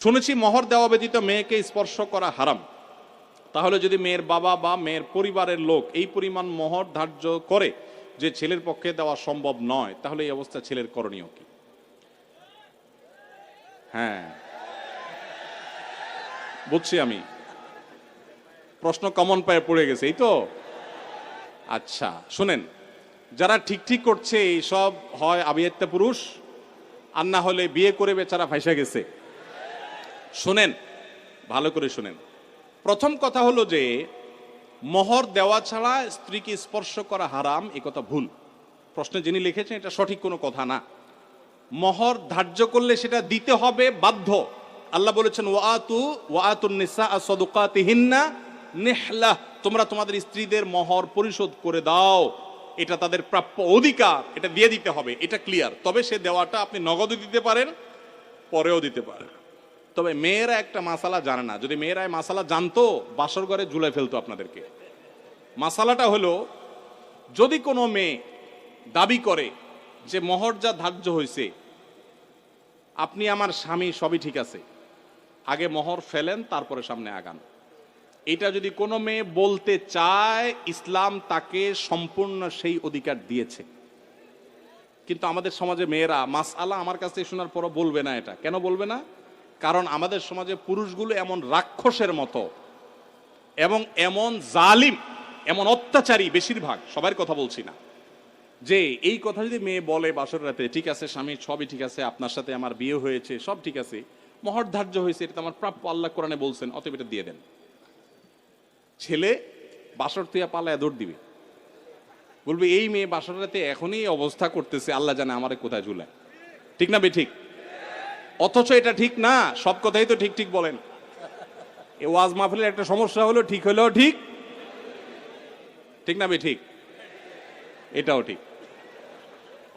শুনেছি মোহর দেওয়া ব্যতীত মেয়েকে স্পর্শ করা হারাম। তাহলে যদি মেয়ের বাবা বা মেয়ের পরিবারের লোক এই পরিমাণ মোহর ধার্য করে যে ছেলের পক্ষে দেওয়া সম্ভব নয়, তাহলে এই অবস্থা ছেলের করণীয় কি? হ্যাঁ, বুঝছি আমি, প্রশ্ন কমন পায়ে পড়ে গেছে, এই তো। আচ্ছা শুনেন, যারা ঠিক ঠিক করছে এইসব হয় আবিয়াত্তা পুরুষ, আর না হলে বিয়ে করে বেচারা ফাইসা গেছে। শুনেন, ভালো করে শুনেন। প্রথম কথা হলো যে মোহর দেওয়া ছাড়া স্ত্রীকে স্পর্শ করা হারাম, এ কথা ভুল। প্রশ্নে যিনি লিখেছেন এটা সঠিক কোনো কথা না। মোহর ধার্য করলে সেটা দিতে হবে বাধ্য। আল্লাহ বলেছেন ওয়াতুন নিসা সাদুকাতিহিন্না নিহলা, তোমরা তোমাদের স্ত্রীদের মোহর পরিশোধ করে দাও, এটা তাদের প্রাপ্য অধিকার, এটা দিয়ে দিতে হবে, এটা ক্লিয়ার। তবে সে দেওয়াটা আপনি নগদও দিতে পারেন, পরেও দিতে পারেন। তবে মেয়েরা একটা মাসালা জানে না, যদি মেয়েরা এই মাসালা জানতো বাসর ঘরে ঝুলে ফেলতো আপনাদেরকে। মাসালাটা হলো, যদি কোনো মেয়ে দাবি করে যে মোহর যা ধার্য হয়েছে, আপনি আমার স্বামী, সবই ঠিক আছে, আগে মোহর ফেলেন তারপরে সামনে আগান, এটা যদি কোনো মেয়ে বলতে চায়, ইসলাম তাকে সম্পূর্ণ সেই অধিকার দিয়েছে। কিন্তু আমাদের সমাজে মেয়েরা মাসআলা আমার কাছে শোনার পরও বলবে না। এটা কেন বলবে না? কারণ আমাদের সমাজে পুরুষগুলো এমন রাক্ষসের মতো এবং এমন জালিম, এমন অত্যাচারী, বেশিরভাগ, সবার কথা বলছি না, যে এই কথা যদি মেয়ে বলে বাসর রাতে, ঠিক আছে স্বামী সবই ঠিক আছে, আপনার সাথে আমার বিয়ে হয়েছে, সব ঠিক আছে, মোহর ধার্য হয়েছে, এটা তো আমার প্রাপ্য, আল্লাহ কোরআনে বলছেন, অতএব এটা দিয়ে দেন। ছেলে বাসর তুইয়া পালায় দৌড় দিবে, বলবে এই মেয়ে বাসর রাতে এখনই অবস্থা করতেছে, আল্লাহ জানে আমারে কোথায় ঝুলায়। ঠিক না বে ঠিক? অথচ এটা ঠিক না। সব কথাই তো ঠিক ঠিক বলেন। এ ওয়াজ মাহফিলের একটা সমস্যা হলো, ঠিক হলেও ঠিক, ঠিক না বে ঠিক? এটাও ঠিক।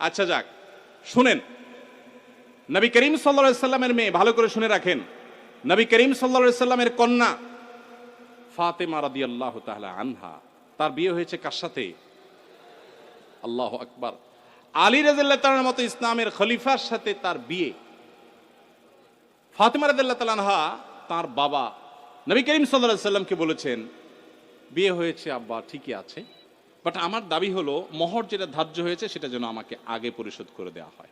আচ্ছা যাক, শুনেন, নবী করিম সাল্লাল্লাহু আলাইহি সাল্লামের মেয়ে, ভালো করে শুনে রাখেন, নবী করিম সাল্লাল্লাহু আলাইহি সাল্লামের কন্যা ফাতেমা রাদিয়াল্লাহু তাআলা আনহা, তার বিয়ে হয়েছে কার সাথে? আল্লাহু আকবার। আলী রাদিয়াল্লাহু তাআলার মতো ইসলামের খলিফার সাথে তার বিয়ে। ফাতেমা রাদিয়াল্লাহু তাআলা আনহা তার বাবা নবী করিম সাল্লাল্লাহু আলাইহি সাল্লামকে বলেছেন, বিয়ে হয়েছে আব্বা ঠিকই আছে, বাট আমার দাবি হলো মোহর যেটা ধার্য হয়েছে সেটা যেন আমাকে আগে পরিশোধ করে দেওয়া হয়।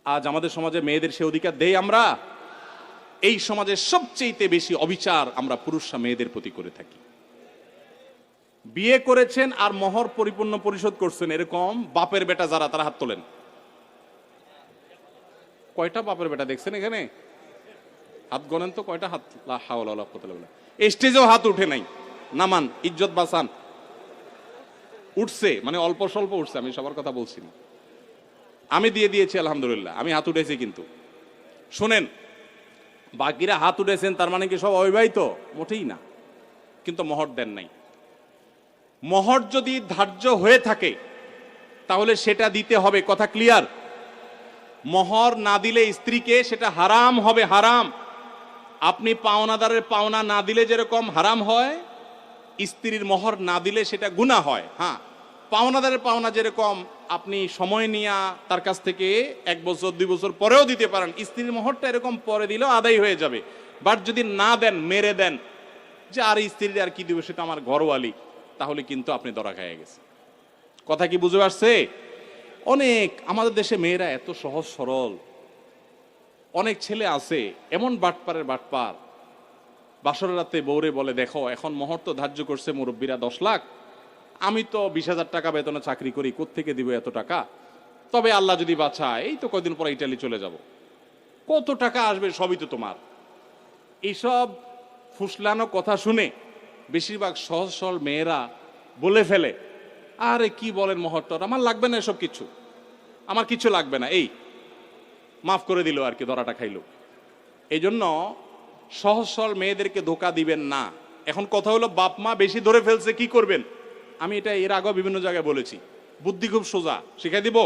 আজ আমাদের সমাজে মেয়েদের সে অধিকার দেই আমরা? এই সমাজের সবচেয়ে বেশি অবিচার আমরা পুরুষরা মেয়েদের প্রতি করে থাকি। বিয়ে করেছেন আর মোহর পরিপূর্ণ পরিশোধ করছেন এরকম বাপের বেটা যারা, তারা হাত তোলেন। কয়টা বাপের বেটা দেখছেন এখানে? হাত গণেন তো, কয়টা হাত? লা হাওলা ওয়ালা কুওয়াতা ইল্লা বিল্লাহ। স্টেজেও হাত উঠে নাই, নামান, ইজ্জত বাঁচান। উঠছে মানে অল্প স্বল্প উঠছে, আমি সবার কথা বলছি না। আমি দিয়ে দিয়েছি আলহামদুলিল্লাহ, আমি হাত উঠেছি। কিন্তু শোনেন, বাকিরা হাত উঠেছেন তার মানে কি সব অবিবাহিত? মোটেই না। কিন্তু মোহর দেন নাই। মোহর যদি ধার্য হয়ে থাকে তাহলে সেটা দিতে হবে, কথা ক্লিয়ার। মোহর না দিলে স্ত্রীকে সেটা হারাম হবে, হারাম। আপনি পাওনাদারের পাওনা না দিলে যেরকম হারাম হয়, স্ত্রীর মোহর না দিলে সেটা গুনাহ হয়। হ্যাঁ, পাওনাদারের পাওনা যেরকম আপনি সময় নিয়ে তার কাছ থেকে 1 বছর 2 বছর পরেও দিতে পারেন, স্ত্রীর মোহরটা এরকম পরে দিলেও আদায় হয়ে যাবে। বাট যদি না দেন, মেরে দেন যে আর স্ত্রীর আর কি দিব, সেটা আমার ঘরওয়ালি, তাহলে কিন্তু আপনি ধরা খেয়ে গেছে। কথা কি বুঝে আসছে? অনেক আমাদের দেশে মেয়েরা এত সহজ সরল। অনেক ছেলে আছে এমন বাটপারের বাটপার, বাসর রাতে বউরে বলে, দেখো এখন মোহর তো ধার্য করছে মুরব্বীরা 10 লাখ, আমি তো 20,000 টাকা বেতনে চাকরি করি, কোত্থেকে দিব এত টাকা? তবে আল্লাহ যদি বাঁচায়, এই তো কয়দিন পরে ইটালি চলে যাব, কত টাকা আসবে, সবই তো তোমার। এইসব ফুসলানো কথা শুনে বেশিরভাগ সহজ সরল মেয়েরা বলে ফেলে, আরে কি বলেন, মোহরটর আমার লাগবে না, এসব কিছু আমার কিছু লাগবে না, এই মাফ করে দিল আর কি, ধরাটা খাইল। এই জন্য সহজ সরল মেয়েদেরকে ধোকা দিবেন না। এখন কথা হলো, বাপ মা বেশি ধরে ফেলছে, কি করবেন? আমি এটা এর আগেও বিভিন্ন জায়গায় বলেছি, বুদ্ধি খুব সোজা, শিখাই দিব।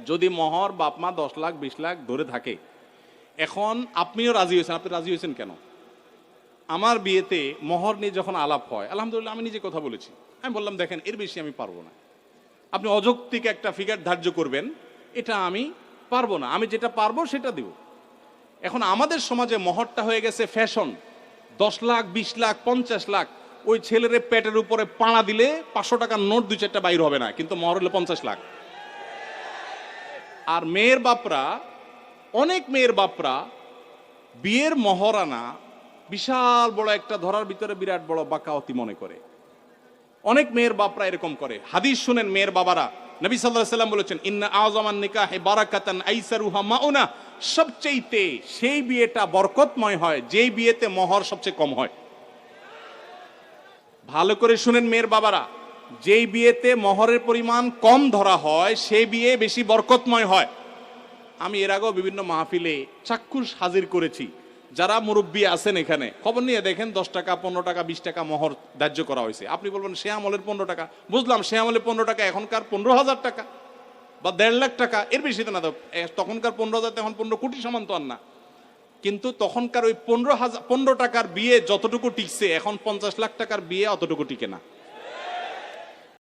যদি মোহর বাপ মা 10 লাখ 20 লাখ ধরে থাকে, এখন আপনিও রাজি হয়েছেন, আপনি রাজি হয়েছেন কেন? আমার বিয়েতে মোহর নিয়ে যখন আলাপ হয়, আলহামদুলিল্লাহ আমি নিজে কথা বলেছি, আমি বললাম দেখেন এর বেশি আমি পারবো না, আপনি অযৌক্তিক একটা ফিগার ধার্য করবেন, এটা আমি পারবো না, আমি যেটা পারবো সেটা দিব। এখন আমাদের সমাজে মহরটা হয়ে গেছে ফ্যাশন। 10 লাখ, 20 লাখ, 50 লাখ, ওই ছেলের পেটের উপরে পাড়া দিলে 500 টাকার নোট 2-4টা বাইর হবে না, কিন্তু মহর হলে 50 লাখ। আর মেয়ের বাপরা, অনেক মেয়ের বাপরা বিয়ের মহরানা বিশাল বড় একটা ধরার ভিতরে বিরাট বড় বাকাওয়াতি মনে করে। অনেক মেয়ের বাপরা এরকম করে। হাদিস শুনেন মেয়ের বাবারা, নবী সাল্লাল্লাহু আলাইহি ওয়াসাল্লাম বলেছেন, ইন্না আযমান নিকাহি বারাকাতান আইসারুহা মাউনা, সবচেয়ে সেই বিয়েটা বরকতময় হয় যেই বিয়েতে মহর সবচেয়ে কম হয়। ভালো করে শুনেন মেয়ের বাবারা, যেই বিয়েতে মহরের পরিমাণ কম ধরা হয় সেই বিয়ে বেশি বরকতময় হয়। আমি এর আগেও বিভিন্ন মাহফিলে চাক্ষুষ হাজির করেছি। যারা মুরব্বী আছেন এখানে খবর নিয়ে দেখেন, 10 টাকা, 15 টাকা, 20 টাকা মহর ধার্য করা হয়েছে। আপনি বলবেন সে আমলের 15 টাকা, বুঝলাম সে আমলে 15 টাকা, এখনকার 15,000 টাকা বা 1.5 লাখ টাকা, এর বেশি তো না। তখনকার 15,000 এখন 15 কোটি সমান তো আর না। কিন্তু তখনকার ওই 15 টাকার বিয়ে যতটুকু টিকছে, এখন 50 লাখ টাকার বিয়ে অতটুকু টিকে না।